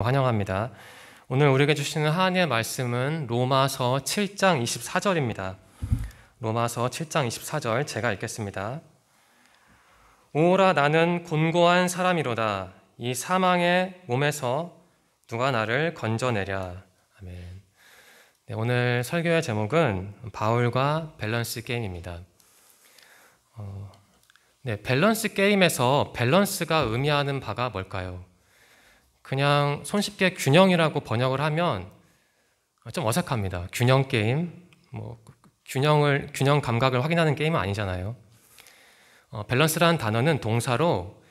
환영합니다. 오늘 우리에게 주시는 하나님의 말씀은 로마서 7장 24절입니다. 로마서 7장 24절 제가 읽겠습니다. 오라 나는 곤고한 사람이로다. 이 사망의 몸에서 누가 나를 건져내랴. 아멘. 네, 오늘 설교의 제목은 바울과 밸런스 게임입니다. 밸런스 게임에서 밸런스가 의미하는 바가 뭘까요? 그냥 손쉽게 균형이라고 번역을 하면 좀 어색합니다. 균형 게임, 균형 감각을 확인하는 게임은 아니잖아요. 밸런스라는 단어는 동사로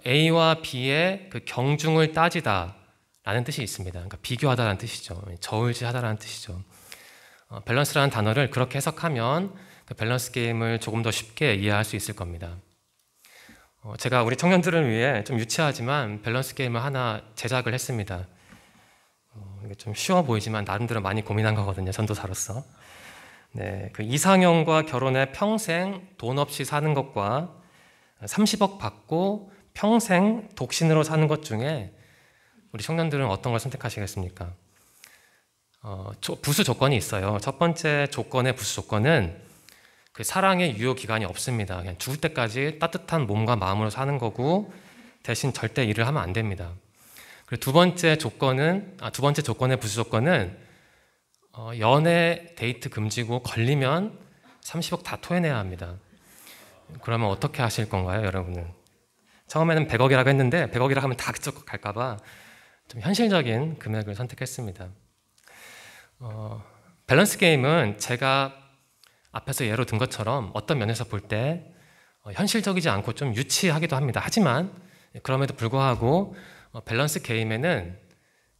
A와 B의 그 경중을 따지다 라는 뜻이 있습니다. 그러니까 비교하다라는 뜻이죠. 저울질하다라는 뜻이죠. 밸런스라는 단어를 그렇게 해석하면 그 밸런스 게임을 조금 더 쉽게 이해할 수 있을 겁니다. 제가 우리 청년들을 위해 좀 유치하지만 밸런스 게임을 하나 제작을 했습니다. 이게 좀 쉬워 보이지만 나름대로 많이 고민한 거거든요. 전도사로서. 네, 그 이상형과 결혼해 평생 돈 없이 사는 것과 30억 받고 평생 독신으로 사는 것 중에 우리 청년들은 어떤 걸 선택하시겠습니까? 부수 조건이 있어요. 첫 번째 조건의 부수 조건은 그 사랑의 유효 기간이 없습니다. 그냥 죽을 때까지 따뜻한 몸과 마음으로 사는 거고 대신 절대 일을 하면 안 됩니다. 그리고 두 번째 조건의 부수 조건은 연애 데이트 금지고 걸리면 30억 다 토해내야 합니다. 그러면 어떻게 하실 건가요, 여러분은? 처음에는 100억이라고 했는데 100억이라고 하면 다 그쪽 갈까봐 좀 현실적인 금액을 선택했습니다. 밸런스 게임은 제가 앞에서 예로 든 것처럼 어떤 면에서 볼 때 현실적이지 않고 좀 유치하기도 합니다. 하지만 그럼에도 불구하고 밸런스 게임에는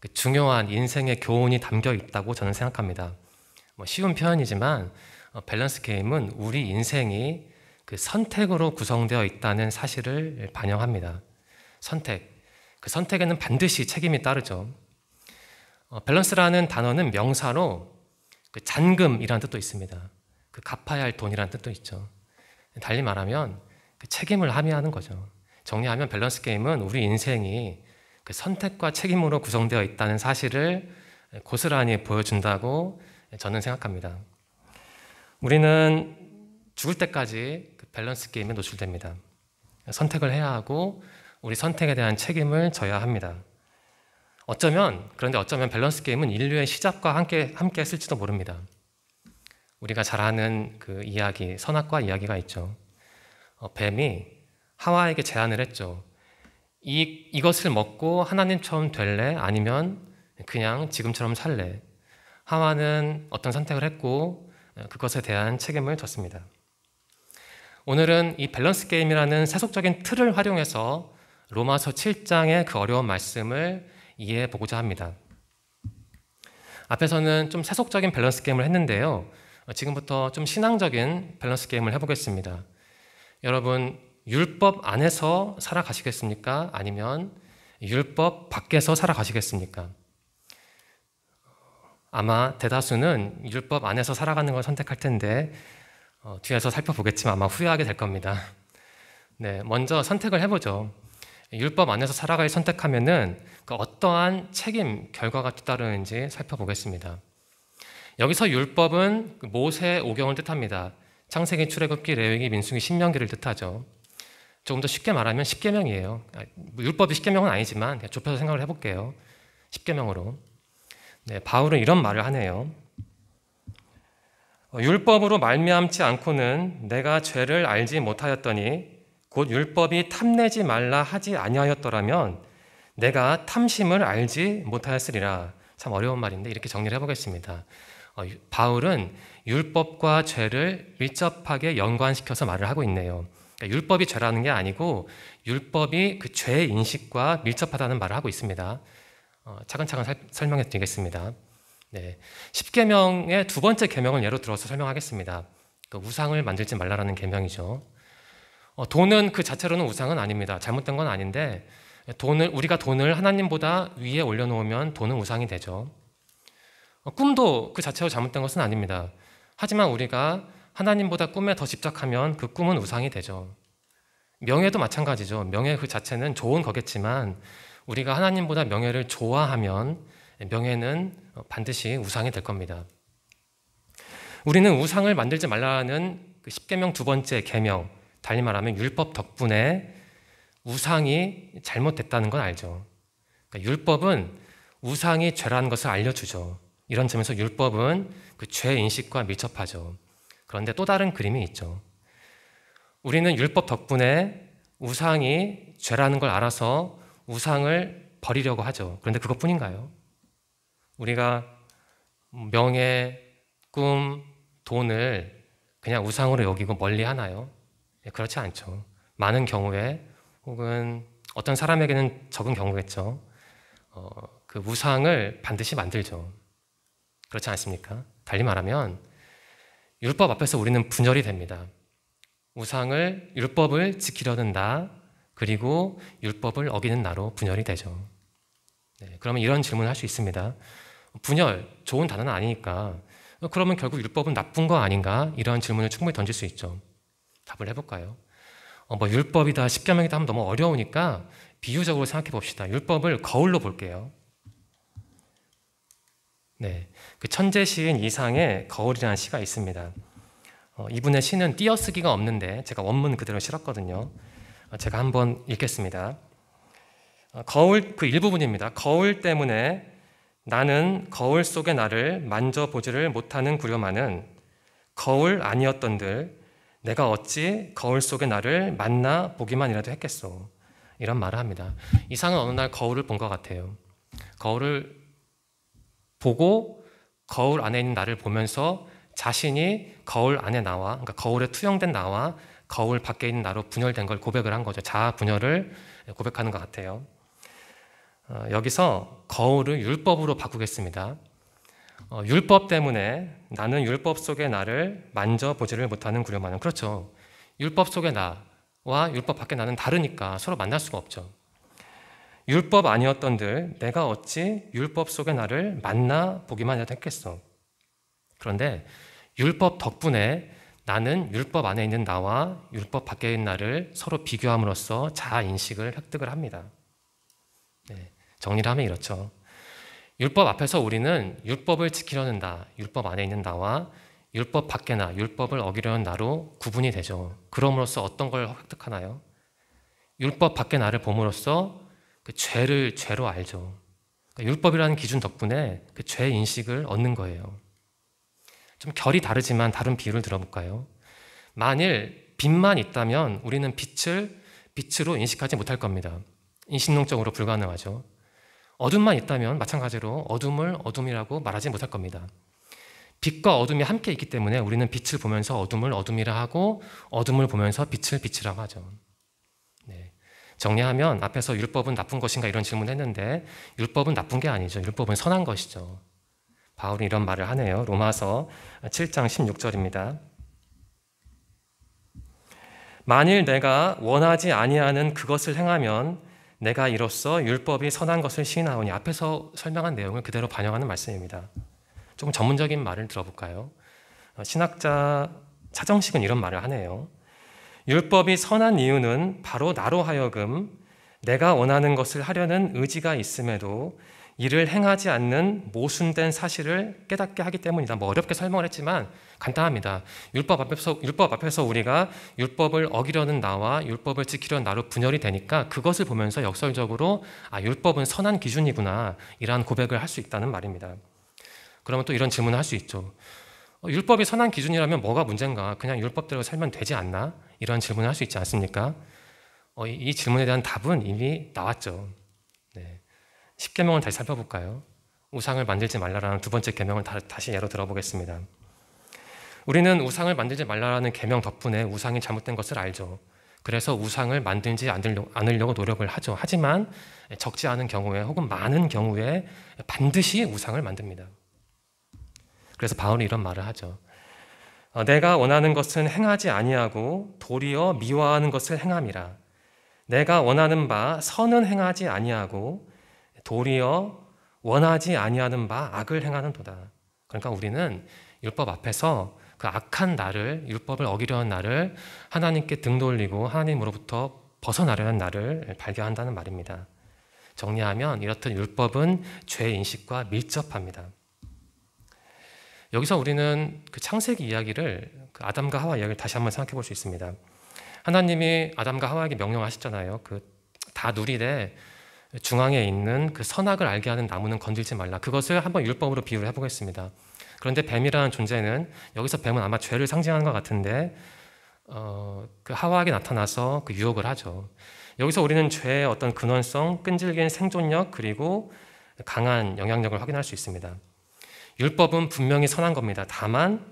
그 중요한 인생의 교훈이 담겨 있다고 저는 생각합니다. 쉬운 표현이지만 밸런스 게임은 우리 인생이 그 선택으로 구성되어 있다는 사실을 반영합니다. 그 선택에는 반드시 책임이 따르죠. 밸런스라는 단어는 명사로 그 잔금이라는 뜻도 있습니다. 그 갚아야 할 돈이라는 뜻도 있죠. 달리 말하면 그 책임을 함의하는 거죠. 정리하면 밸런스 게임은 우리 인생이 그 선택과 책임으로 구성되어 있다는 사실을 고스란히 보여준다고 저는 생각합니다. 우리는 죽을 때까지 그 밸런스 게임에 노출됩니다. 선택을 해야 하고 우리 선택에 대한 책임을 져야 합니다. 그런데 어쩌면 밸런스 게임은 인류의 시작과 함께 했을지도 모릅니다. 우리가 잘 아는 그 이야기, 선악과 이야기가 있죠. 뱀이 하와에게 제안을 했죠. 이것을 먹고 하나님처럼 될래? 아니면 그냥 지금처럼 살래? 하와는 어떤 선택을 했고 그것에 대한 책임을 졌습니다. 오늘은 이 밸런스 게임이라는 세속적인 틀을 활용해서 로마서 7장의 그 어려운 말씀을 이해해 보고자 합니다. 앞에서는 좀 세속적인 밸런스 게임을 했는데요. 지금부터 좀 신앙적인 밸런스 게임을 해보겠습니다. 여러분, 율법 안에서 살아가시겠습니까? 아니면 율법 밖에서 살아가시겠습니까? 아마 대다수는 율법 안에서 살아가는 걸 선택할 텐데 뒤에서 살펴보겠지만 아마 후회하게 될 겁니다. 네, 먼저 선택을 해보죠. 율법 안에서 살아갈 선택하면은 그 어떠한 책임, 결과가 뒤따르는지 살펴보겠습니다. 여기서 율법은 모세 오경을 뜻합니다. 창세기, 출애굽기, 레위기, 민수기, 신명기를 뜻하죠. 조금 더 쉽게 말하면 십계명이에요. 율법이 십계명은 아니지만 좁혀서 생각을 해볼게요. 십계명으로. 네, 바울은 이런 말을 하네요. 율법으로 말미암지 않고는 내가 죄를 알지 못하였더니 곧 율법이 탐내지 말라 하지 아니하였더라면 내가 탐심을 알지 못하였으리라. 참 어려운 말인데 이렇게 정리를 해보겠습니다. 바울은 율법과 죄를 밀접하게 연관시켜서 말을 하고 있네요. 그러니까 율법이 죄라는 게 아니고 율법이 그 죄의 인식과 밀접하다는 말을 하고 있습니다. 차근차근 설명해 드리겠습니다. 네, 10계명의 두 번째 계명을 예로 들어서 설명하겠습니다. 그 우상을 만들지 말라라는 계명이죠. 돈은 그 자체로는 우상은 아닙니다. 잘못된 건 아닌데 우리가 돈을 하나님보다 위에 올려놓으면 돈은 우상이 되죠. 꿈도 그 자체로 잘못된 것은 아닙니다. 하지만 우리가 하나님보다 꿈에 더 집착하면 그 꿈은 우상이 되죠. 명예도 마찬가지죠. 명예 그 자체는 좋은 거겠지만 우리가 하나님보다 명예를 좋아하면 명예는 반드시 우상이 될 겁니다. 우리는 우상을 만들지 말라는 그 10계명 두 번째 계명, 달리 말하면 율법 덕분에 우상이 잘못됐다는 건 알죠. 그러니까 율법은 우상이 죄라는 것을 알려주죠. 이런 점에서 율법은 그 죄 인식과 밀접하죠. 그런데 또 다른 그림이 있죠. 우리는 율법 덕분에 우상이 죄라는 걸 알아서 우상을 버리려고 하죠. 그런데 그것뿐인가요? 우리가 명예, 꿈, 돈을 그냥 우상으로 여기고 멀리 하나요? 그렇지 않죠. 많은 경우에 혹은 어떤 사람에게는 적은 경우겠죠. 그 우상을 반드시 만들죠. 그렇지 않습니까? 달리 말하면 율법 앞에서 우리는 분열이 됩니다. 율법을 지키려는 나, 그리고 율법을 어기는 나로 분열이 되죠. 네, 그러면 이런 질문을 할 수 있습니다. 분열, 좋은 단어는 아니니까 그러면 결국 율법은 나쁜 거 아닌가? 이런 질문을 충분히 던질 수 있죠. 답을 해볼까요? 율법이다, 십계명이다 하면 너무 어려우니까 비유적으로 생각해 봅시다. 율법을 거울로 볼게요. 네, 그 천재 시인 이상의 거울이라는 시가 있습니다. 이분의 시는 띄어쓰기가 없는데 제가 원문 그대로 실었거든요. 제가 한번 읽겠습니다. 거울 그 일부분입니다. 거울 때문에 나는 거울 속의 나를 만져보지를 못하는 구려마는 거울 아니었던들 내가 어찌 거울 속의 나를 만나 보기만이라도 했겠소. 이런 말을 합니다. 이상은 어느 날 거울을 본 것 같아요. 거울을 보고 거울 안에 있는 나를 보면서 자신이 거울 안에 나와, 그러니까 거울에 투영된 나와 거울 밖에 있는 나로 분열된 걸 고백을 한 거죠. 자아 분열을 고백하는 것 같아요. 여기서 거울을 율법으로 바꾸겠습니다. 율법 때문에 나는 율법 속의 나를 만져보지를 못하는 구려마는. 그렇죠. 율법 속의 나와 율법 밖의 나는 다르니까 서로 만날 수가 없죠. 율법 아니었던들 내가 어찌 율법 속의 나를 만나 보기만 해도 했겠어. 그런데 율법 덕분에 나는 율법 안에 있는 나와 율법 밖에 있는 나를 서로 비교함으로써 자아 인식을 획득을 합니다. 네, 정리를 하면 이렇죠. 율법 앞에서 우리는 율법을 지키려는 나, 율법 안에 있는 나와 율법 밖의 나, 율법을 어기려는 나로 구분이 되죠. 그럼으로써 어떤 걸 획득하나요? 율법 밖의 나를 봄으로써 그 죄를 죄로 알죠. 그러니까 율법이라는 기준 덕분에 그 죄 인식을 얻는 거예요. 좀 결이 다르지만 다른 비유를 들어볼까요? 만일 빛만 있다면 우리는 빛을 빛으로 인식하지 못할 겁니다. 인식론적으로 불가능하죠. 어둠만 있다면 마찬가지로 어둠을 어둠이라고 말하지 못할 겁니다. 빛과 어둠이 함께 있기 때문에 우리는 빛을 보면서 어둠을 어둠이라 하고 어둠을 보면서 빛을 빛이라고 하죠. 네. 정리하면 앞에서 율법은 나쁜 것인가 이런 질문을 했는데 율법은 나쁜 게 아니죠. 율법은 선한 것이죠. 바울이 이런 말을 하네요. 로마서 7장 16절입니다. 만일 내가 원하지 아니하는 그것을 행하면 내가 이로써 율법이 선한 것을 시인하오니. 앞에서 설명한 내용을 그대로 반영하는 말씀입니다. 조금 전문적인 말을 들어볼까요? 신학자 차정식은 이런 말을 하네요. 율법이 선한 이유는 바로 나로 하여금 내가 원하는 것을 하려는 의지가 있음에도 이를 행하지 않는 모순된 사실을 깨닫게 하기 때문이다. 어렵게 설명을 했지만 간단합니다. 율법 앞에서 우리가 율법을 어기려는 나와 율법을 지키려는 나로 분열이 되니까 그것을 보면서 역설적으로 율법은 선한 기준이구나 이러한 고백을 할 수 있다는 말입니다. 그러면 또 이런 질문을 할 수 있죠. 율법이 선한 기준이라면 뭐가 문제인가? 그냥 율법대로 살면 되지 않나? 이런 질문을 할 수 있지 않습니까? 이 질문에 대한 답은 이미 나왔죠. 네. 10계명을 다시 살펴볼까요? 우상을 만들지 말라라는 두 번째 계명을 다시 예로 들어보겠습니다. 우리는 우상을 만들지 말라라는 계명 덕분에 우상이 잘못된 것을 알죠. 그래서 우상을 만들지 않으려고 노력을 하죠. 하지만 적지 않은 경우에 혹은 많은 경우에 반드시 우상을 만듭니다. 그래서 바울이 이런 말을 하죠. 내가 원하는 것은 행하지 아니하고 도리어 미워하는 것을 행함이라. 내가 원하는 바 선은 행하지 아니하고 도리어 원하지 아니하는 바 악을 행하는도다. 그러니까 우리는 율법 앞에서 그 악한 나를, 율법을 어기려는 나를 하나님께 등 돌리고 하나님으로부터 벗어나려는 나를 발견한다는 말입니다. 정리하면 이렇듯 율법은 죄의 인식과 밀접합니다. 여기서 우리는 그 창세기 이야기를, 그 아담과 하와 이야기를 다시 한번 생각해 볼 수 있습니다. 하나님이 아담과 하와에게 명령하셨잖아요. 다 누리되 중앙에 있는 그 선악을 알게 하는 나무는 건들지 말라. 그것을 한번 율법으로 비유를 해보겠습니다. 그런데 뱀이라는 존재는, 여기서 뱀은 아마 죄를 상징하는 것 같은데 그 하와에게 나타나서 그 유혹을 하죠. 여기서 우리는 죄의 어떤 근원성, 끈질긴 생존력, 그리고 강한 영향력을 확인할 수 있습니다. 율법은 분명히 선한 겁니다. 다만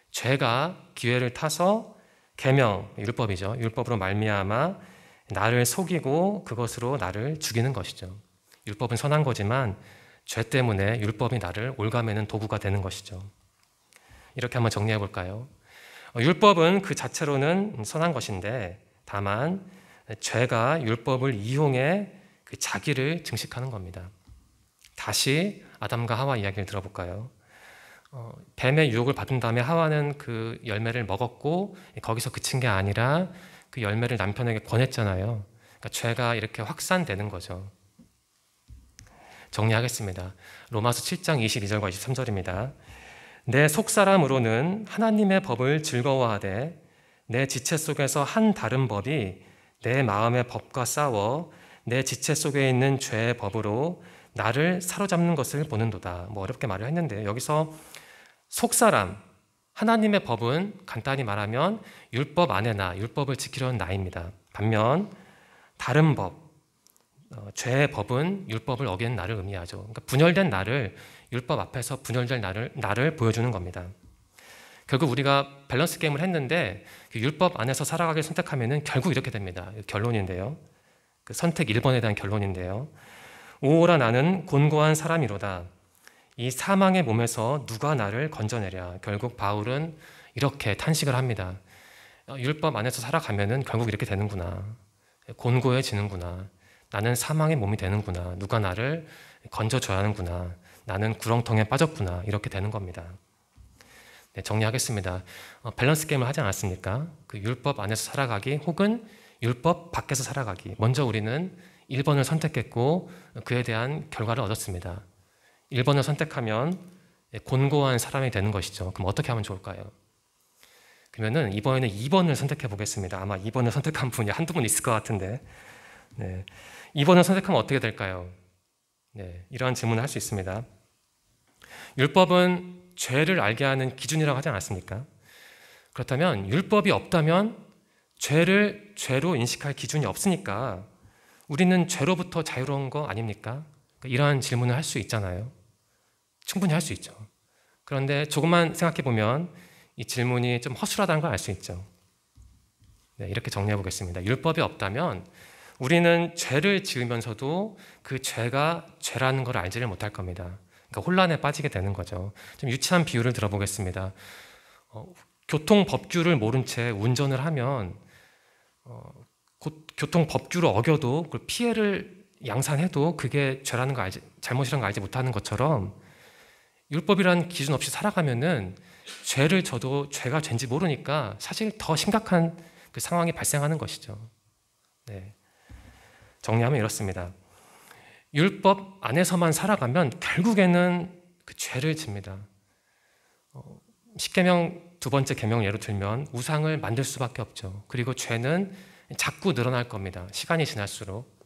죄가 기회를 타서 계명, 율법이죠. 율법으로 말미암아 나를 속이고 그것으로 나를 죽이는 것이죠. 율법은 선한 거지만 죄 때문에 율법이 나를 올가매는 도구가 되는 것이죠. 이렇게 한번 정리해 볼까요? 율법은 그 자체로는 선한 것인데, 다만 죄가 율법을 이용해 그 자기를 증식하는 겁니다. 다시 아담과 하와 이야기를 들어볼까요? 뱀의 유혹을 받은 다음에 하와는 그 열매를 먹었고 거기서 그친 게 아니라 그 열매를 남편에게 권했잖아요. 그러니까 죄가 이렇게 확산되는 거죠. 정리하겠습니다. 로마서 7장 22절과 23절입니다. 내 속사람으로는 하나님의 법을 즐거워하되 내 지체 속에서 한 다른 법이 내 마음의 법과 싸워 내 지체 속에 있는 죄의 법으로 나를 사로잡는 것을 보는도다. 어렵게 말을 했는데, 여기서 속사람, 하나님의 법은 간단히 말하면 율법 안에 나, 율법을 지키려는 나입니다. 반면 다른 법, 죄의 법은 율법을 어기는 나를 의미하죠. 그러니까 분열된 나를, 율법 앞에서 분열된 나를 보여주는 겁니다. 결국 우리가 밸런스 게임을 했는데 그 율법 안에서 살아가기를 선택하면 결국 이렇게 됩니다. 결론인데요. 그 선택 1번에 대한 결론인데요. 오호라 나는 곤고한 사람이로다. 이 사망의 몸에서 누가 나를 건져내랴. 결국 바울은 이렇게 탄식을 합니다. 율법 안에서 살아가면 결국 이렇게 되는구나. 곤고해지는구나. 나는 사망의 몸이 되는구나. 누가 나를 건져줘야 하는구나. 나는 구렁텅이에 빠졌구나. 이렇게 되는 겁니다. 네, 정리하겠습니다. 밸런스 게임을 하지 않았습니까? 그 율법 안에서 살아가기 혹은 율법 밖에서 살아가기. 먼저 우리는 1번을 선택했고 그에 대한 결과를 얻었습니다. 1번을 선택하면 곤고한 사람이 되는 것이죠. 그럼 어떻게 하면 좋을까요? 그러면은 이번에는 2번을 선택해 보겠습니다. 아마 2번을 선택한 분이 한두 분 있을 것 같은데, 네. 2번을 선택하면 어떻게 될까요? 네, 이러한 질문을 할 수 있습니다. 율법은 죄를 알게 하는 기준이라고 하지 않았습니까? 그렇다면 율법이 없다면 죄를 죄로 인식할 기준이 없으니까 우리는 죄로부터 자유로운 거 아닙니까? 이러한 질문을 할 수 있잖아요. 충분히 할 수 있죠. 그런데 조금만 생각해 보면 이 질문이 좀 허술하다는 걸 알 수 있죠. 네, 이렇게 정리해 보겠습니다. 율법이 없다면 우리는 죄를 지으면서도 그 죄가 죄라는 걸 알지를 못할 겁니다. 그러니까 혼란에 빠지게 되는 거죠. 좀 유치한 비유를 들어보겠습니다. 교통법규를 모른 채 운전을 하면 교통법규를 어겨도 그 피해를 양산해도 그게 죄라는 거 잘못이라는 거 알지 못하는 것처럼 율법이라는 기준 없이 살아가면은 죄를 져도 죄가 죄인지 모르니까 사실 더 심각한 그 상황이 발생하는 것이죠. 네. 정리하면 이렇습니다. 율법 안에서만 살아가면 결국에는 그 죄를 집니다. 10계명 두 번째 계명을 예로 들면 우상을 만들 수밖에 없죠. 그리고 죄는 자꾸 늘어날 겁니다. 시간이 지날수록.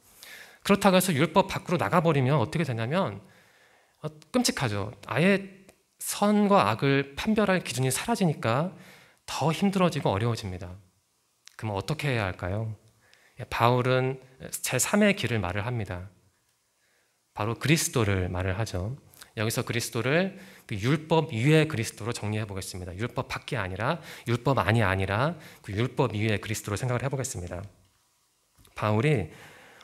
그렇다고 해서 율법 밖으로 나가버리면 어떻게 되냐면 끔찍하죠. 아예 선과 악을 판별할 기준이 사라지니까 더 힘들어지고 어려워집니다. 그럼 어떻게 해야 할까요? 바울은 제3의 길을 말을 합니다. 바로 그리스도를 말을 하죠. 여기서 그리스도를 그 율법 위의 그리스도로 정리해 보겠습니다. 율법 밖이 아니라, 율법 안이 아니라 그 율법 위의 그리스도로 생각을 해보겠습니다. 바울이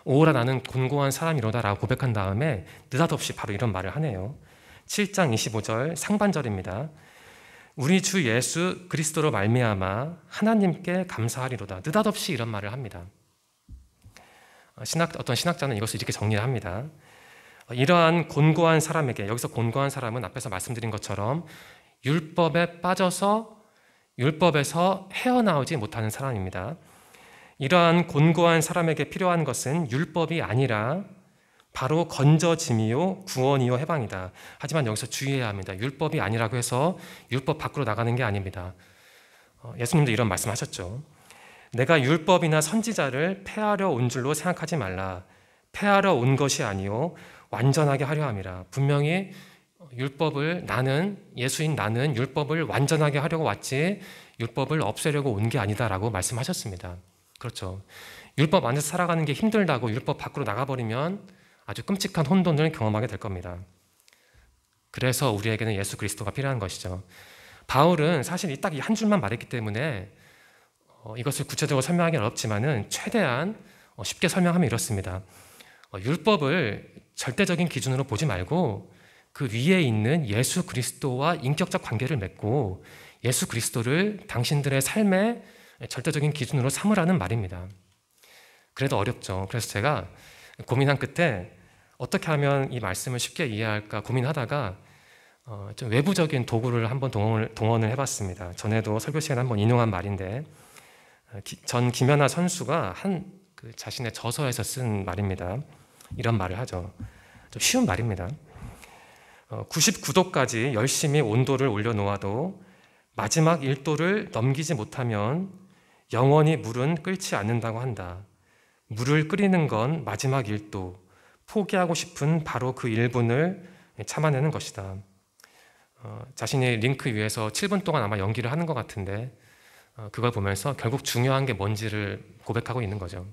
오호라 나는 곤고한 사람이로다 라고 고백한 다음에 느닷없이 바로 이런 말을 하네요. 7장 25절 상반절입니다. 우리 주 예수 그리스도로 말미암아 하나님께 감사하리로다. 느닷없이 이런 말을 합니다. 어떤 신학자는 이것을 이렇게 정리를 합니다. 이러한 곤고한 사람에게, 여기서 곤고한 사람은 앞에서 말씀드린 것처럼 율법에 빠져서 율법에서 헤어나오지 못하는 사람입니다. 이러한 곤고한 사람에게 필요한 것은 율법이 아니라 바로 건져짐이요 구원이요 해방이다. 하지만 여기서 주의해야 합니다. 율법이 아니라고 해서 율법 밖으로 나가는 게 아닙니다. 예수님도 이런 말씀하셨죠. 내가 율법이나 선지자를 폐하려 온 줄로 생각하지 말라. 폐하려 온 것이 아니요 완전하게 하려 함이라. 분명히 율법을 예수인 나는 율법을 완전하게 하려고 왔지 율법을 없애려고 온 게 아니다라고 말씀하셨습니다. 그렇죠. 율법 안에서 살아가는 게 힘들다고 율법 밖으로 나가버리면 아주 끔찍한 혼돈을 경험하게 될 겁니다. 그래서 우리에게는 예수 그리스도가 필요한 것이죠. 바울은 사실 딱 이 한 줄만 말했기 때문에 이것을 구체적으로 설명하기는 어렵지만은 최대한 쉽게 설명하면 이렇습니다. 율법을 절대적인 기준으로 보지 말고 그 위에 있는 예수 그리스도와 인격적 관계를 맺고 예수 그리스도를 당신들의 삶의 절대적인 기준으로 삼으라는 말입니다. 그래도 어렵죠. 그래서 제가 고민한 끝에 어떻게 하면 이 말씀을 쉽게 이해할까 고민하다가 좀 외부적인 도구를 한번 동원을 해봤습니다. 전에도 설교 시간에 한번 인용한 말인데 전 김연아 선수가 그 자신의 저서에서 쓴 말입니다. 이런 말을 하죠. 좀 쉬운 말입니다. 99도까지 열심히 온도를 올려놓아도 마지막 1도를 넘기지 못하면 영원히 물은 끓지 않는다고 한다. 물을 끓이는 건 마지막 1도, 포기하고 싶은 바로 그 1분을 참아내는 것이다. 자신이 링크 위에서 7분 동안 아마 연기를 하는 것 같은데 그걸 보면서 결국 중요한 게 뭔지를 고백하고 있는 거죠.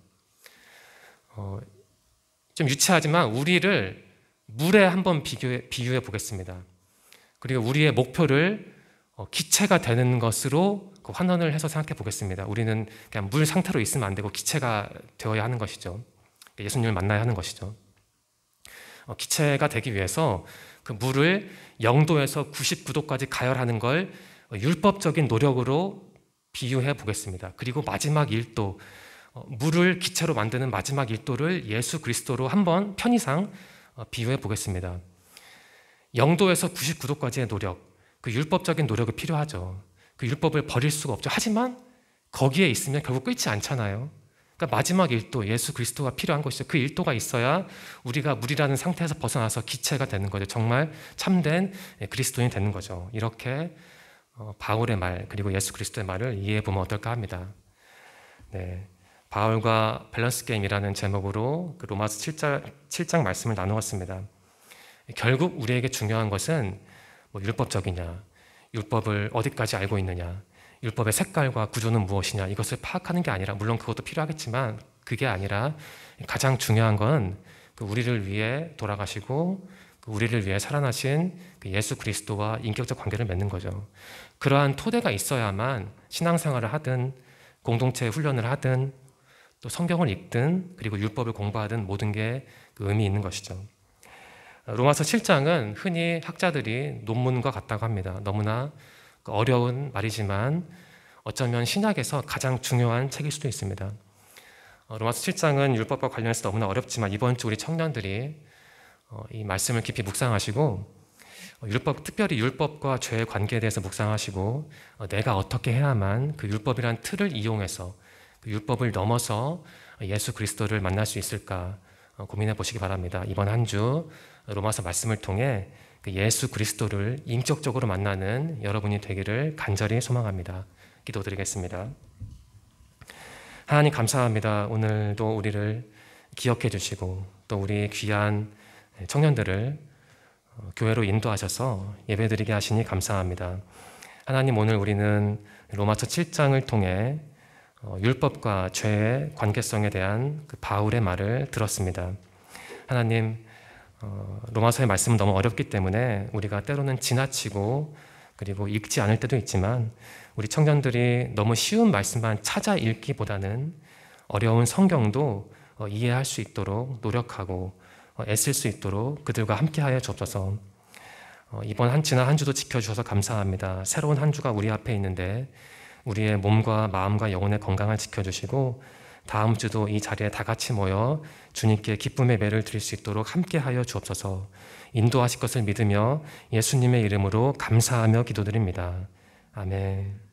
좀 유치하지만 우리를 물에 한번 비유해 보겠습니다. 그리고 우리의 목표를 기체가 되는 것으로 환원을 해서 생각해 보겠습니다. 우리는 그냥 물 상태로 있으면 안 되고 기체가 되어야 하는 것이죠. 예수님을 만나야 하는 것이죠. 기체가 되기 위해서 그 물을 0도에서 99도까지 가열하는 걸 율법적인 노력으로 비유해 보겠습니다. 그리고 마지막 1도, 물을 기체로 만드는 마지막 1도를 예수 그리스도로 한번 편의상 비유해 보겠습니다. 0도에서 99도까지의 노력, 그 율법적인 노력이 필요하죠. 그 율법을 버릴 수가 없죠. 하지만 거기에 있으면 결국 끓지 않잖아요. 그러니까 마지막 1도, 예수 그리스도가 필요한 것이죠. 그 1도가 있어야 우리가 물이라는 상태에서 벗어나서 기체가 되는 거죠. 정말 참된 그리스도인이 되는 거죠. 이렇게 바울의 말 그리고 예수 그리스도의 말을 이해해 보면 어떨까 합니다. 네, 바울과 밸런스 게임이라는 제목으로 그 로마서 7장 말씀을 나누었습니다. 결국 우리에게 중요한 것은 율법적이냐, 율법을 어디까지 알고 있느냐, 율법의 색깔과 구조는 무엇이냐 이것을 파악하는 게 아니라, 물론 그것도 필요하겠지만 그게 아니라 가장 중요한 건 우리를 위해 돌아가시고 우리를 위해 살아나신 예수 그리스도와 인격적 관계를 맺는 거죠. 그러한 토대가 있어야만 신앙생활을 하든 공동체 훈련을 하든 또 성경을 읽든 그리고 율법을 공부하든 모든 게 의미 있는 것이죠. 로마서 7장은 흔히 학자들이 논문과 같다고 합니다. 너무나 어려운 말이지만 어쩌면 신약에서 가장 중요한 책일 수도 있습니다. 로마서 7장은 율법과 관련해서 너무나 어렵지만 이번 주 우리 청년들이 이 말씀을 깊이 묵상하시고 특별히 율법과 죄의 관계에 대해서 묵상하시고 내가 어떻게 해야만 그 율법이란 틀을 이용해서 그 율법을 넘어서 예수 그리스도를 만날 수 있을까 고민해 보시기 바랍니다. 이번 한 주 로마서 말씀을 통해 그 예수 그리스도를 인격적으로 만나는 여러분이 되기를 간절히 소망합니다. 기도드리겠습니다. 하나님 감사합니다. 오늘도 우리를 기억해 주시고 또 우리 귀한 청년들을 교회로 인도하셔서 예배드리게 하시니 감사합니다. 하나님, 오늘 우리는 로마서 7장을 통해 율법과 죄의 관계성에 대한 그 바울의 말을 들었습니다. 하나님, 로마서의 말씀은 너무 어렵기 때문에 우리가 때로는 지나치고 그리고 읽지 않을 때도 있지만 우리 청년들이 너무 쉬운 말씀만 찾아 읽기보다는 어려운 성경도 이해할 수 있도록 노력하고 애쓸 수 있도록 그들과 함께하여 주옵소서. 이번 지난 한 주도 지켜주셔서 감사합니다. 새로운 한 주가 우리 앞에 있는데 우리의 몸과 마음과 영혼의 건강을 지켜주시고 다음 주도 이 자리에 다 같이 모여 주님께 기쁨의 예배를 드릴 수 있도록 함께하여 주옵소서. 인도하실 것을 믿으며 예수님의 이름으로 감사하며 기도드립니다. 아멘.